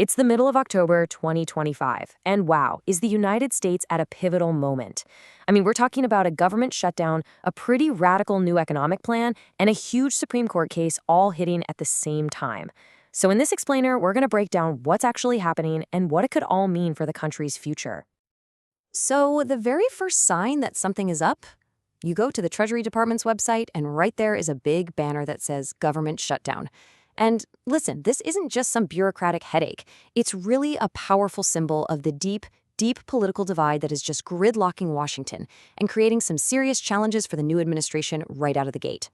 It's the middle of October 2025, and wow, is the United States at a pivotal moment. I mean, we're talking about a government shutdown, a pretty radical new economic plan, and a huge Supreme Court case all hitting at the same time. So in this explainer, we're going to break down what's actually happening and what it could all mean for the country's future. So, the very first sign that something is up, you go to the Treasury Department's website, and right there is a big banner that says government shutdown. And listen, this isn't just some bureaucratic headache. It's really a powerful symbol of the deep, deep political divide that is just gridlocking Washington and creating some serious challenges for the new administration right out of the gate.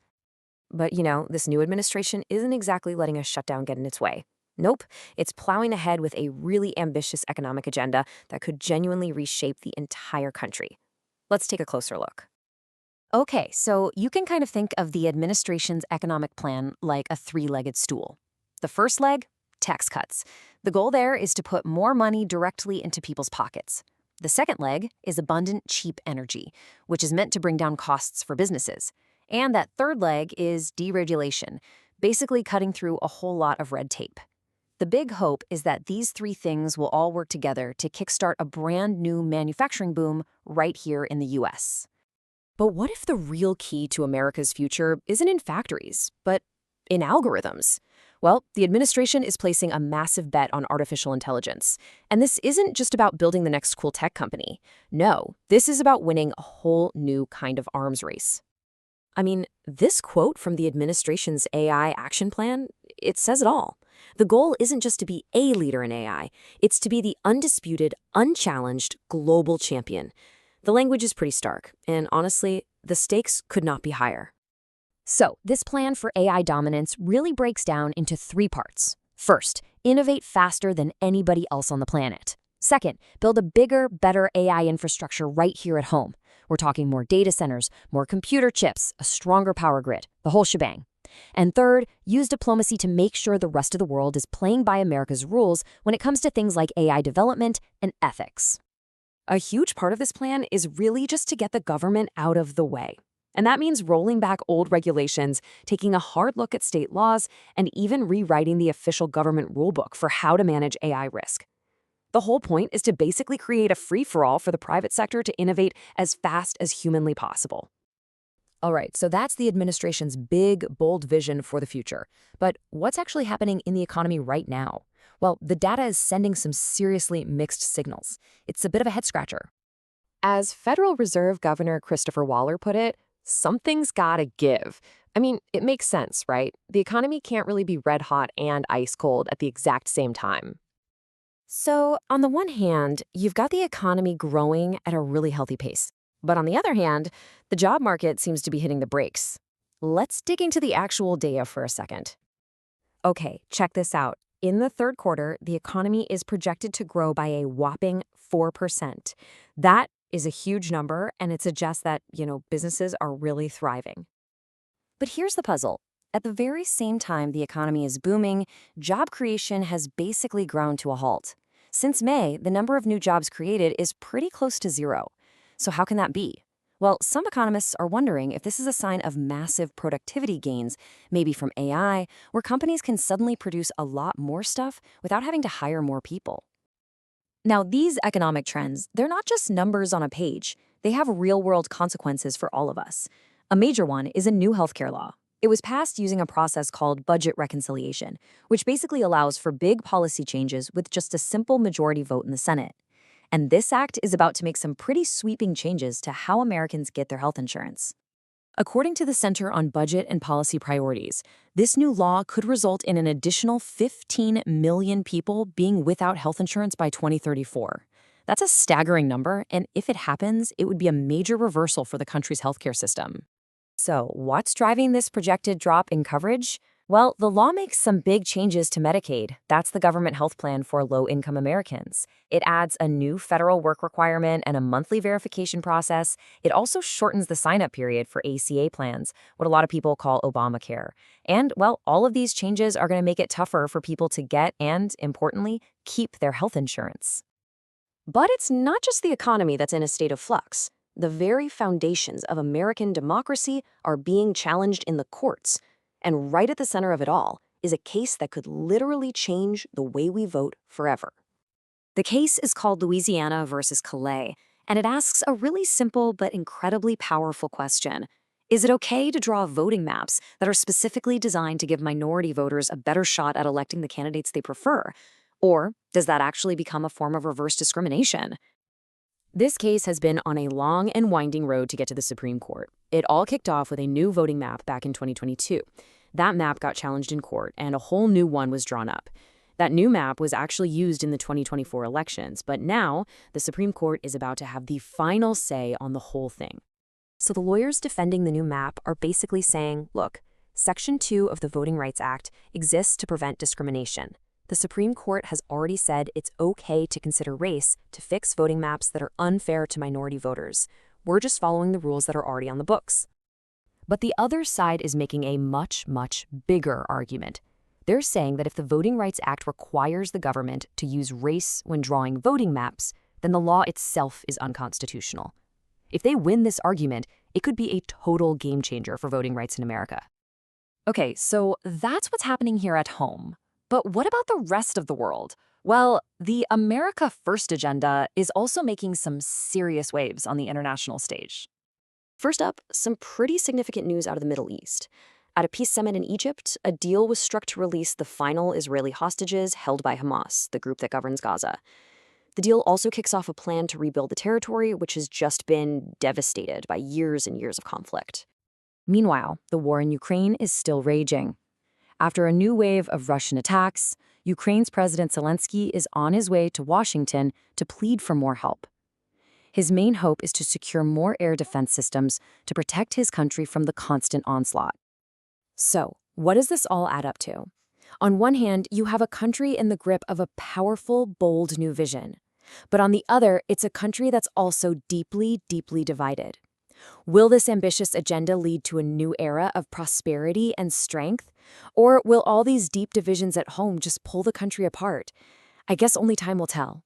But, this new administration isn't exactly letting a shutdown get in its way. Nope, it's plowing ahead with a really ambitious economic agenda that could genuinely reshape the entire country. Let's take a closer look. Okay, so you can kind of think of the administration's economic plan like a three-legged stool. The first leg, tax cuts. The goal there is to put more money directly into people's pockets. The second leg is abundant, cheap energy, which is meant to bring down costs for businesses. And that third leg is deregulation, basically cutting through a whole lot of red tape. The big hope is that these three things will all work together to kickstart a brand new manufacturing boom right here in the US. But what if the real key to America's future isn't in factories, but in algorithms? Well, the administration is placing a massive bet on artificial intelligence. And this isn't just about building the next cool tech company. No, this is about winning a whole new kind of arms race. I mean, this quote from the administration's AI action plan, it says it all. The goal isn't just to be a leader in AI, it's to be the undisputed, unchallenged global champion. The language is pretty stark, and honestly, the stakes could not be higher. So, this plan for AI dominance really breaks down into three parts. First, innovate faster than anybody else on the planet. Second, build a bigger, better AI infrastructure right here at home. We're talking more data centers, more computer chips, a stronger power grid, the whole shebang. And third, use diplomacy to make sure the rest of the world is playing by America's rules when it comes to things like AI development and ethics. A huge part of this plan is really just to get the government out of the way. And that means rolling back old regulations, taking a hard look at state laws, and even rewriting the official government rulebook for how to manage AI risk. The whole point is to basically create a free-for-all for the private sector to innovate as fast as humanly possible. All right, so that's the administration's big, bold vision for the future. But what's actually happening in the economy right now? Well, the data is sending some seriously mixed signals. It's a bit of a head-scratcher. As Federal Reserve Governor Christopher Waller put it, something's gotta give. I mean, it makes sense, right? The economy can't really be red hot and ice cold at the exact same time. So, on the one hand, you've got the economy growing at a really healthy pace. But on the other hand, the job market seems to be hitting the brakes. Let's dig into the actual data for a second. Okay, check this out. In the third quarter, the economy is projected to grow by a whopping 4%. That is a huge number, and it suggests that, businesses are really thriving. But here's the puzzle. At the very same time the economy is booming, job creation has basically ground to a halt. Since May, the number of new jobs created is pretty close to zero. So how can that be? Well, some economists are wondering if this is a sign of massive productivity gains, maybe from AI, where companies can suddenly produce a lot more stuff without having to hire more people. Now, these economic trends, they're not just numbers on a page. They have real-world consequences for all of us. A major one is a new healthcare law. It was passed using a process called budget reconciliation, which basically allows for big policy changes with just a simple majority vote in the Senate. And this act is about to make some pretty sweeping changes to how Americans get their health insurance. According to the Center on Budget and Policy Priorities, this new law could result in an additional 15 million people being without health insurance by 2034. That's a staggering number, and if it happens, it would be a major reversal for the country's healthcare system. So, what's driving this projected drop in coverage? Well, the law makes some big changes to Medicaid. That's the government health plan for low-income Americans. It adds a new federal work requirement and a monthly verification process. It also shortens the sign-up period for ACA plans, what a lot of people call Obamacare. And, well, all of these changes are going to make it tougher for people to get and, importantly, keep their health insurance. But it's not just the economy that's in a state of flux. The very foundations of American democracy are being challenged in the courts. And right at the center of it all is a case that could literally change the way we vote forever. The case is called Louisiana versus Calais, and it asks a really simple but incredibly powerful question. Is it okay to draw voting maps that are specifically designed to give minority voters a better shot at electing the candidates they prefer? Or does that actually become a form of reverse discrimination? This case has been on a long and winding road to get to the Supreme Court. It all kicked off with a new voting map back in 2022. That map got challenged in court, and a whole new one was drawn up. That new map was actually used in the 2024 elections, but now the Supreme Court is about to have the final say on the whole thing. So the lawyers defending the new map are basically saying, look, Section 2 of the Voting Rights Act exists to prevent discrimination. The Supreme Court has already said it's okay to consider race to fix voting maps that are unfair to minority voters. We're just following the rules that are already on the books. But the other side is making a much, much bigger argument. They're saying that if the Voting Rights Act requires the government to use race when drawing voting maps, then the law itself is unconstitutional. If they win this argument, it could be a total game changer for voting rights in America. Okay, so that's what's happening here at home. But what about the rest of the world? Well, the America First agenda is also making some serious waves on the international stage. First up, some pretty significant news out of the Middle East. At a peace summit in Egypt, a deal was struck to release the final Israeli hostages held by Hamas, the group that governs Gaza. The deal also kicks off a plan to rebuild the territory, which has just been devastated by years and years of conflict. Meanwhile, the war in Ukraine is still raging. After a new wave of Russian attacks, Ukraine's President Zelensky is on his way to Washington to plead for more help. His main hope is to secure more air defense systems to protect his country from the constant onslaught. So, what does this all add up to? On one hand, you have a country in the grip of a powerful, bold new vision. But on the other, it's a country that's also deeply, deeply divided. Will this ambitious agenda lead to a new era of prosperity and strength? Or will all these deep divisions at home just pull the country apart? I guess only time will tell.